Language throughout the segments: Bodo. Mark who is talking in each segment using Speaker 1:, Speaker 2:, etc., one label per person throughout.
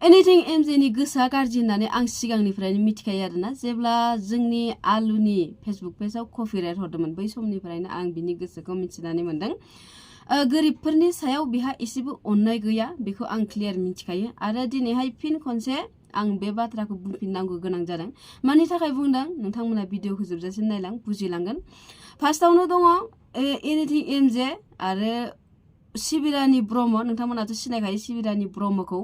Speaker 1: एनिथिं एमजेनि गोसोआ गाज्रि होननानै आं सिगांनिफ्रायनो मिथिखायो आरोना जेब्ला जोंनि आलुनि फेसबुक पेजाव कपिराइट हरदोंमोन बै समनिफ्रायनो आं बिनि गोसोखौ मिथिनानै मोनदों गोरिबफोरनि सायाव बिहा एसेबो अननाय गैया बेखौ आं क्लियार मिथिखायो आरो दिनैहाय फिन खनसे आं बे बाथ्राखौ बुंफिननांगौ गोनां जादों मानि थाखाय बुंदों नोंथांमोना भिडिअखौ जोबजासिम नायलां बुजिलांगोन फार्स्टआवनो दङ एनिथिं एमजे आरो शिबिरानि ब्रह्म नोंथांमोनाथ' सिनायखायो शिबिरानि ब्रह्मखौ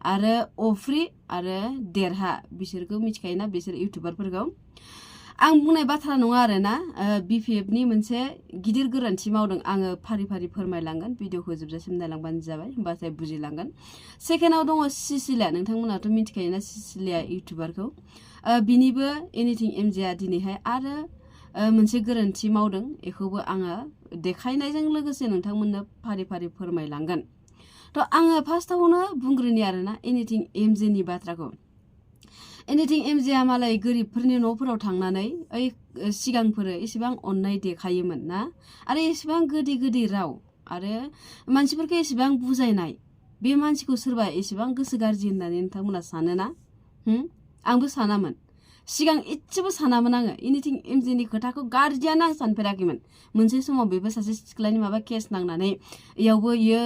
Speaker 1: आरो अफ्रि आरो देरहा बिसोरखौ मिथिखायोना बिसोर इउटिउबारफोरखौ आं बुंनाय बाथ्रा नङा आरोना बिपिएफनि मोनसे गिदिर गोरोन्थि मावदों आङो फारि फारि फोरमायलांगोन भिडिअखौ जोबजासिम नायलांबानो जाबाय होमबाथाय बुजिलांगोन सेकेन्डआव दङ सिसिलिया नोंथांमोनाथ' मिथिखायोना सिसिलिया इउटिउबारखौ बिनिबो एनिथिं एमजेआ दिनैहाय आरो मोनसे गोरोन्थि मावदों बेखौबो आङो देखायनायजों लोगोसे नोंथांमोननो फारि फारि फोरमायलांगोन थ' आङो फार्स्टआवनो बुंग्रोनि आरोना एनिथिं एमजेनि बाथ्राखौ एनिथिं एमजेआ मालाय गोरिबफोरनि न'फोराव थांनानै ओइ सिगांफोर एसेबां अननाय देखायोमोन ना आरो एसेबां गोदै गोदै राव आरो मानसिफोरखौ एसेबां बुजायनाय बे मानसिखौ सोरबा एसेबां गोसो गाज्रि होननानै नोंथांमोना सानोना आंबो सानामोन सिगां इसेबो सानामोन आङो एनिथिं एमजेनि खोथाखौ गाज्रियानो आं सानफेराखैमोन मोनसे समाव बेबो सासे सिख्लानि माबा केस नांनानै इयावबो इयो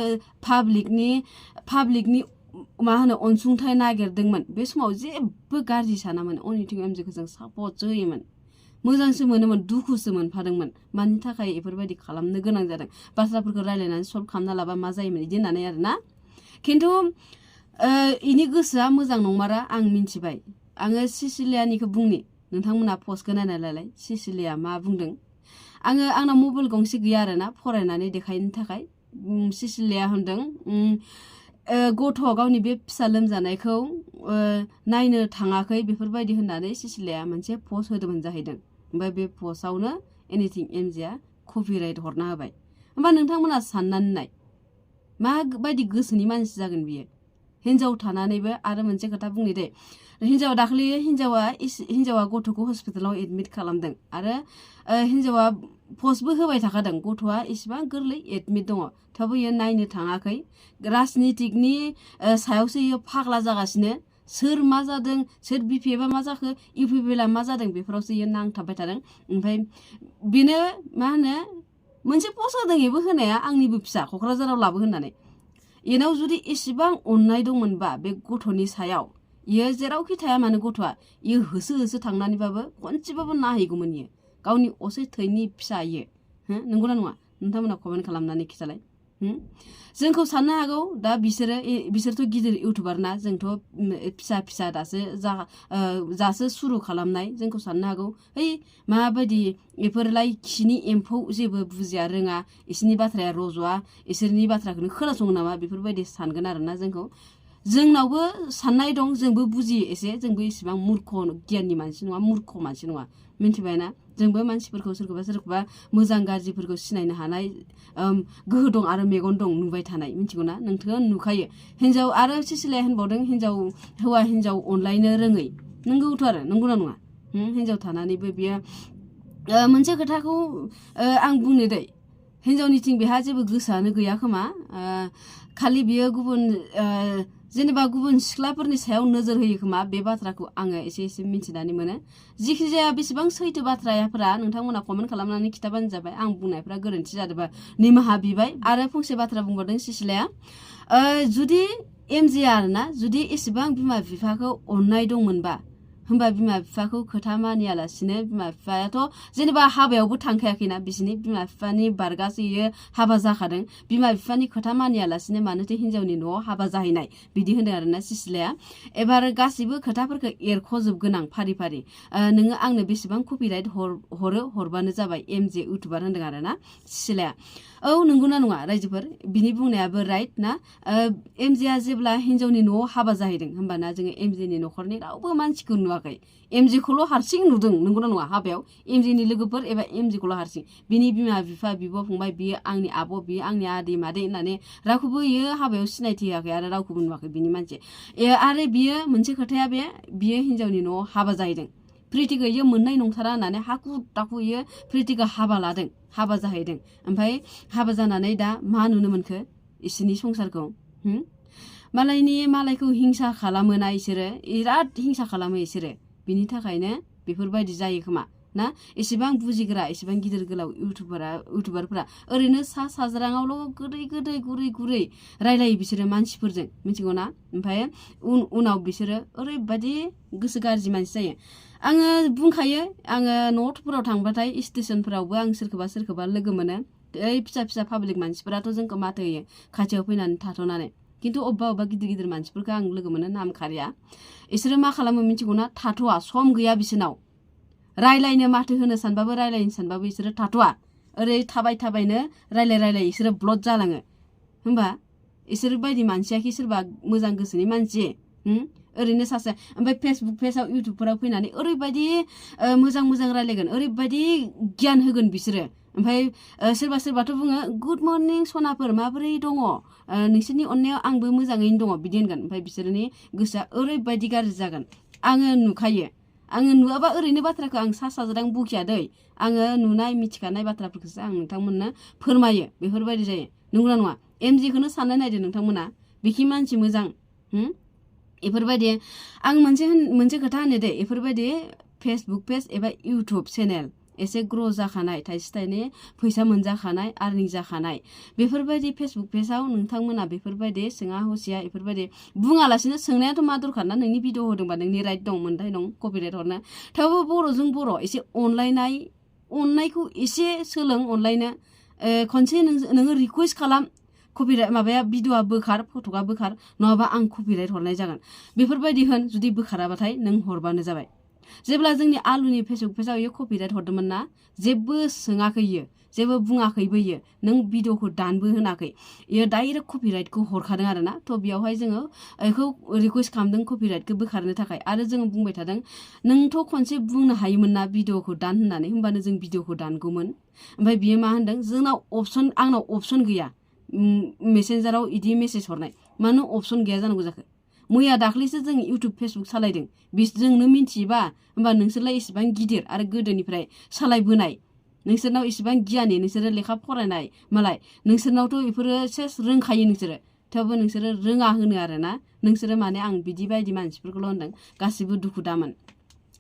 Speaker 1: पाब्लिकनि मा होनो अनसुंथाइ नागिरदोंमोन बे समाव जेबो गाज्रि सानामोन एनिथिं एमजेखौ जों सापर्टसो होयोमोन मोजांसो मोनोमोन दुखुसो मोनफादोंमोन मानि थाखाय बेफोरबायदि खालामनो गोनां जादों बाथ्राफोरखौ रायलायनानै सल्भ खालामना लाबा मा जायोमोन बिदि होननानै आरोना खिन्थु इनि गोसोआ मोजां नंमारा आं मिथिबाय आङो सिसिलियानिखौ बुंनि नोंथांमोना पस्टखौ नायनायलाय सिसिलिया मा बुंदों आंना मबाइल गंसे गैया आरोना फरायनानै देखायनो थाखाय सिसिलिया होनदों गथ' गावनि बे फिसा लोमजानायखौ नायनो थाङाखै बेफोरबायदि होननानै सिसिलिया मोनसे पस्ट होदोंमोन जाहैदों ओमफ्राय बे पस्टआवनो एनिथिं एमजेआ कपिराइट हरना होबाय होमबा नोंथांमोना साननानै नाय माबायदि गोसोनि मानसि जागोन बियो हिन्जाव थानानैबो आरो मोनसे खोथा बुंनि दे दाख्लै हिन्जावा गथ'खौ हस्पिटालाव एडमिट खालामदों आरो हिन्जावा पस्टबो होबाय थाखादों गथ'आ इसेबां गोरलै एडमिट दङ थेवबो इयो नायनो थाङाखै राजनितिकनि सायावसो इयो फाग्ला जागासिनो सोर मा जादों सोर बिपिएफआ मा जाखो इउपिपिएलआ मा जादों बेफोरावसो इयो नांथाबबाय थादों ओमफ्राय बेनो मा होनो मोनसे पस्ट होदों बेबो होनाया आंनिबो फिसा क'क्राझाराव लाबो होननानै इनाव जुदि एसेबां अननाय दंमोनबा बे गथ'नि सायाव इयो जेरावखि थाया मानो गथ'आ इयो होसो होसो थांनानैबाबो खनसेबाबो नाहैगौमोन इयो गावनि असे थैनि फिसा इयो नंगौना नङा नोंथांमोना कमेन्ट खालामनानै खिथालाय जोंखौ साननो हागौ दा बिसोरथ' गिदिर इउटिउबार ना जोंथ' फिसा दासो सुरु खालामनाय जोंखौ साननो हागौ माबायदि बेफोरलाय खिनि एम्फौ जेबो बुजिया रोङा इसोरनि बाथ्राया रज'आ इसोरनि बाथ्राखौनो खोनासङो नामा बेफोरबायदि सानगोन आरोना जोंनावबो साननाय दं जोंबो बुजियो एसे जोंबो इसेबां मूर्ख गियाननि मानसि नङा मूर्ख मानसि नङा मिन्थिबायना जोंबो मानसिफोरखौ सोरखौबा मोजां गाज्रिफोरखौ सिनायनो हानाय गोहो दं आरो मेगन दं नुबाय थानाय मिन्थिगौना नोंथाङा नुखायो हिन्जाव आरो सिसिलिया होनबावदों हौवा हिन्जाव अनलायनो रोङै नंगौथ' आरो नंगौना नङा हिन्जाव थानानैबो बियो मोनसे खोथाखौ आं बुंनो दै हिन्जावनिथिं बेहा जेबो गोसोआनो गैया खोमा खालि बियो जेनेबा गुबुन सिख्लाफोरनि सायाव नोजोर होयो खोमा बे बाथ्राखौ आङो एसे मिथिनानै मोनो जिखि जाया बेसेबां सैथो बाथ्राफोरा नोंथांमोना कमेन्ट खालामनानै खिथाबानो जाबाय आं बुंनायफ्रा गोरोन्थि जादोंबा निमाहा बिबाय आरो फंसे बाथ्रा बुंबावदों सिसिलिया जुदि एमजेआ आरोना जुदि एसेबां बिमा बिफाखौ अननाय दंमोनबा होमबा बिमा बिफाखौ खोथा मानियालासिनो बिमा बिफायाथ' जेनेबा हाबायावबो थांखायाखैना बिसिनि बिमा बिफानि बारगासो इयो हाबा जाखादों बिमा बिफानि खोथा मानियालासिनो मानोथो हिन्जावनि न'आव हाबा जाहैनाय बिदि होनदों आरोना सिसिलिया एबार गासैबो खोथाफोरखौ एरख'जोबगोन आं फारि फारि नोङो आंनो बेसेबां कपिराइट हरबानो जाबाय एमजे इउटिउबार होनदों आरोना सिसिलिया औ नंगौना नङा रायजोफोर बिनि बुंनायाबो राइट ना एमजेआ जेब्ला हिन्जावनि न'आव हाबा जाहैदों होमबाना जोङो एमजेनि न'खरनि रावबो मानसिखौ नुवाखै एमजेखौल' हारसिं नुदों नंगौना नङा हाबायाव एमजेनि लोगोफोर एबा एमजेखौल' हारसिं बिनि बिमा बिफा बिब' फंबाय बियो आंनि आब' बियो आंनि आदै मादै होननानै रावखौबो इयो हाबायाव सिनायथि होआखै आरो रावखौबो नुवाखै बिनि मानसि आरो बियो मोनसे खोथाया बियो हिन्जावनि न'आव हाबा जाहैदों प्रितिखौ इयो मोननाय नंथारा होननानै हाखु दाखु इयो प्रितिखौ हाबा जाहैदों ओमफ्राय हाबा जानानै दा मा नुनो मोनखो इसोरनि संसारखौ मालायखौ हिंसा खालामोना इसोरो बिराद हिंसा खालामो इसोरो बिनि थाखायनो बेफोरबायदि जायो खोमा ना एसेबां बुजिग्रा एसेबां गिदिर गोलाव इउटुबारफोरा ओरैनो सा साज्राङावल' गुरै गुरै रायलायो बिसोरो मानसिफोरजों मिथिगौ ना ओमफ्राय उनाव बिसोरो ओरैबायदि गोसो गाज्रि मानसि जायो आङो बुंखायो आङो न'फोराव थांबाथाय स्टेशनफोरावबो आं सोरखौबा लोगो मोनो ओइ फिसा पाब्लिक मानसिफोराथ' जोंखौ माथो होयो खाथियाव फैनानै थाथ'नानै खिन्थु अबेबा गिदिर मानसिफोरखौ आं लोगो मोनो नाम खारिया इसोरो मा खालामो मिथिगौ ना थाथ'आ सम गैया बिसोरनाव रायलायनो माथो होनो सानबाबो रायलायनो सानबाबो इसोरो थाथ'आ ओरै थाबायनो रायलाय इसोरो ब्लड जालाङो होमबा इसोर बायदि मानसियाखि सोरबा मोजां गोसोनि मानसि ओरैनो सासे ओमफ्राय फेसबुक पेजाव इउटुबफोराव फैनानै ओरैबायदि मोजां रायलायगोन ओरैबायदि गियान होगोन बिसोरो ओमफ्राय सोरबाथ' बुङो गुड मर्निं सनाफोर माबोरै दङ नोंसोरनि अननायाव आंबो मोजाङैनो दङ बिदि होनगोन ओमफ्राय बिसोरनि गोसोआ ओरैबायदि गाज्रि जागोन आङो नुखायो आङो नुवाबा ओरैनो बाथ्राखौ आं सा साज्रां बुखिया दै आङो नुनाय मिथिखानाय बाथ्राफोरखौसो आं नोंथांमोननो फोरमायो बेफोरबायदि जायो नंगौना नङा एमजेखौनो साननाय नायदो नोंथांमोना बिखि मानसि मोजां बेफोरबायदि आं मोनसे खोथा होनो दे बेफोरबायदि फेसबुक पेज एबा इउटुब चेनेल एसे ग्र' जाखानाय थाइसे थाइनै फैसा मोनजाखानाय आर्निं जाखानाय बेफोरबायदि फेसबुक पेजाव नोंथांमोना बेफोरबायदि सोङा हसिया बेफोरबायदि बुङालासिनो सोंनायाथ' मा दरखार ना नोंनि भिडिअ होदोंबा नोंनि राइट दं मोन्थाय दं कपिराइट हरनो थेवबो बर'जों बर' एसे अननायखौ एसे सोलों अनलायनो खनसे नोङो रिकुवेस्ट खालाम कपिराइट माबाया भिडिअआ बोखार फट'आ बोखार नङाबा आं कपिराइट हरनाय जागोन बेफोरबायदि होन जुदि बोखाराबाथाय नों हरबानो जाबाय जेब्ला जोंनि आलुनि फेसबुक पेजाव इयो कपिराइट हरदोंमोन ना जेबो सोङाखै इयो जेबो बुङाखैबो इयो नों भिडिअखौ दानबो होनाखै इयो डाइरेक्ट कपिराइटखौ हरखादों आरो ना थ' बेयावहाय जोङो बेखौ रिकुवेस्ट खालामदों कपिराइटखौ बोखारनो थाखाय आरो जोङो बुंबाय थादों नोंथ' खनसे बुंनो हायोमोन ना भिडिअखौ दान होननानै होमबानो जों भिडिअखौ दानगौमोन ओमफ्राय बियो मा होनदों आंनाव अपसन गैया मेसेन्जाराव इदि मेसेज हरनाय मानो अपसन गैया जानांगौ जाखो मैया दाख्लैसो जों इउटुब फेसबुक सालायदों जोंनो मिन्थियोबा होमबा नोंसोरलाय इसेबां गिदिर आरो गोदोनिफ्राय सालायबोनाय नोंसोरनाव इसेबां गियानि नोंसोरो लेखा फरायनाय मालाय नोंसोरनावथ' बेफोरो सेस रोंखायो नोंसोरो थेवबो नोंसोरो रोङा होनो आरो ना नोंसोरो माने आं बिदि बायदि मानसिफोरखौल' होनदों गासिबो दुखु दामोन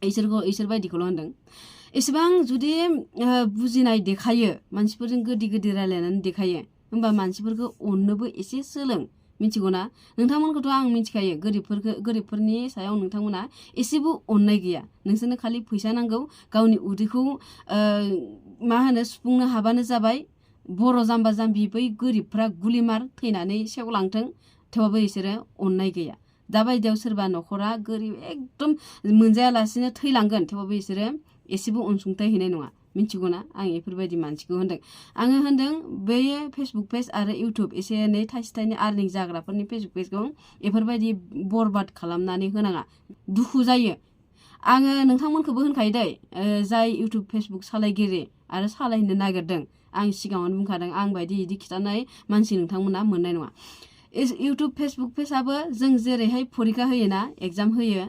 Speaker 1: इसोर बायदिखौल' होनदों एसेबां जुदि बुजिनाय देखायो मानसिफोरजों गोदि रायलायनानै देखायो होमबा मानसिफोरखौ अननोबो एसे सोलों मिथिगौ ना नोंथांमोनखौथ' आं मिथिखायो गोरिबफोरनि सायाव नोंथांमोना एसेबो अननाय गैया नोंसोरनो खालि फैसा नांगौ गावनि उदैखौ सुफुंनो हाबानो जाबाय बर' जाम्बा जाम्बि बै गोरिबफ्रा गुलिमार थैनानै सेवलांथों थेवबाबो बिसोरो अननाय गैया दाबायदियाव सोरबा न'खरा गोरिब एकदम मोनजायालासिनो थैलांगोन थेवबाबो बिसोरो एसेबो अनसुंथाइ हैनाय नङा मिथिगौ ना आं बेफोरबायदि मानसिखौ होनदों आङो होनदों बेयो फेसबुक पेज आरो इउटुब एसे एनै थाइसे थाइनै आर्निं जाग्राफोरनि फेसबुक पेजखौ बेफोरबायदि बरबाद खालामनानै होनाङा दुखु जायो आङो नोंथांमोनखौबो होनखायो दै जाय इउटुब फेसबुक सालायगिरि आरो सालायनो नागिरदों आं सिगाङावनो बुंखादों आं बायदि इदि खिथानाय मानसि नोंथांमोना मोननाय नङा इउटुब फेसबुक पेजाबो जों जेरैहाय फरिखा होयोना एग्जाम होयो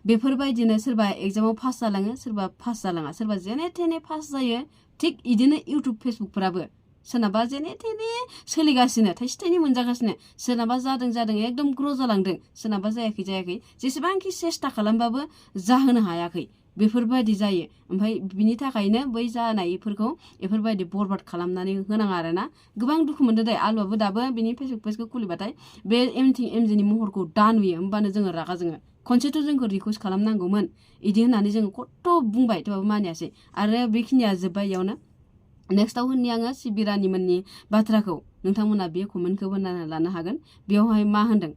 Speaker 1: बेफोरबायदिनो सोरबा एग्जामाव पास जालाङो सोरबा पास जालाङा सोरबा जेने थेने पास जायो थिग इदिनो इउटुब फेसबुकफोराबो सोरनाबा जेने थेने सोलिगासिनो थाइसे थाइनै मोनजागासिनो सोरनाबा जादों एकदम ग्र' जालांदों सोरनाबा जायाखै जेसेबांखि सेस्था खालामबाबो जाहोनो हायाखै बेफोरबायदि जायो ओमफ्राय बिनि थाखायनो बै जानायफोरखौ बेफोरबायदि बरबाद खालामनानै होनाङा आरो ना गोबां दुखु मोनदों दे आलुआबो दाबो बिनि फेसबुक पेजखौ खुलिबाथाय बे एमजिनि महरखौ दा नुयो होमबानो जोङो रागा जोङो खनसेथ' जोंखौ रिकुवेस्ट खालामनांगौमोन इदि होननानै जोङो खथ' बुंबाय थेवबाबो मानियासै आरो बेखिनिया जोब्बाय इयावनो नेक्स्टआव होननि आङो सिबिरानिमोननि बाथ्राखौ नोंथांमोना बे कमेन्टखौ बनायना लानो हागोन बेयावहाय मा होनदों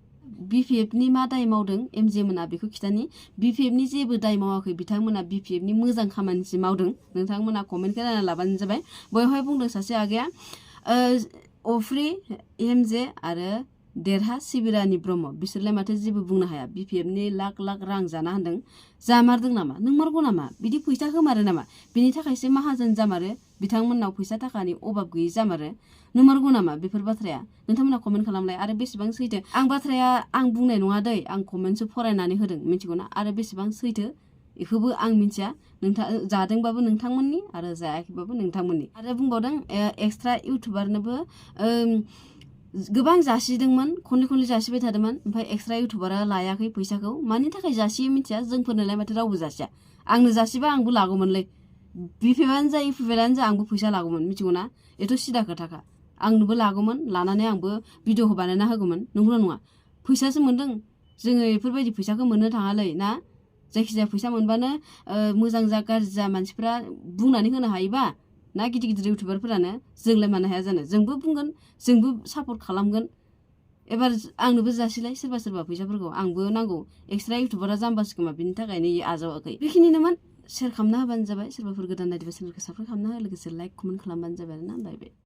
Speaker 1: बिपिएफनि मा दाय मावदों एमजे मोना बेखौ खिथानि बिपिएफनि जेबो दाय मावाखै बिथांमोना बिपिएफनि मोजां खामानिसो मावदों नोंथांमोना कमेन्टखौ नायना लाबानो जाबाय बेवहाय बुंदों सासे आगैया अफ्रि एमजे आरो देरहा सिबिरानि ब्रह्म बिसोरलाय माथो जेबो बुंनो हाया बिपिएफनि लाख रां जाना होनदों जामारदों नामा नोंमारगौ नामा बिदि फैसा होमारो नामा बिनि थाखायसो माहाजोन जामारो बिथांमोननाव फैसा थाखानि अभाब गैयै जामारो नोंमारगौ नामा बेफोर बाथ्राया नोंथांमोना कमेन्ट खालामलाय आरो बेसेबां सैथो बाथ्राया आं बुंनाय नङा दै आं कमेन्टसो फरायनानै होदों मिथिगौना आरो बेसेबां सैथो बेखौबो आं मिथिया नोंथां जादोंबाबो नोंथांमोननि आरो जायाखैबाबो नोंथांमोननि आरो बुंबावदों एक्सट्रा इउटुबारनोबो गोबां जासिदोंमोन खनले जासिबाय थादोंमोन ओमफ्राय एक्सट्रा इउटुबारा लायाखै फैसाखौ मानि थाखाय जासियो मिथिया जोंफोरनोलाय माथो रावबो जासिया आंनो जासिबा आंबो लागौमोनलै बिफेबानो जा इउपिबानो जा आंबो फैसा लागौमोन मिथिगौ ना एथ' सिदा खोथाखा आंनोबो लागौमोन लानानै आंबो भिडिअखौ बानायना होगौमोन नंगौना नङा फैसासो मोन्दों जोङो बेफोरबायदि फैसाखौ मोननो थाङालै ना जायखिजाया फैसा मोनबानो मोजां जा गाज्रि जा मानसिफ्रा बुंनानै होनो हायोबा ना गिदिर गिदिर इउटुबारफोरानो जोंलाय मानो हाया जानो जोंबो बुंगोन जोंबो सापर्ट खालामगोन एबार आंनोबो जासिलाय सोरबा फैसाफोरखौ आंबो नांगौ एक्सट्रा इउटुबारा जाम्बासो खोमा बिनि थाखायनो आजावाखै बेखिनिनोमोन शेयार खालामना होबानो जाबाय सोरबाफोर गोदान नायदोंबा चेनेलखौ साबस्क्राइब खालामना हो लोगोसे लाइक कमेन्ट खालामबानो जाबाय आरोना बाय बाय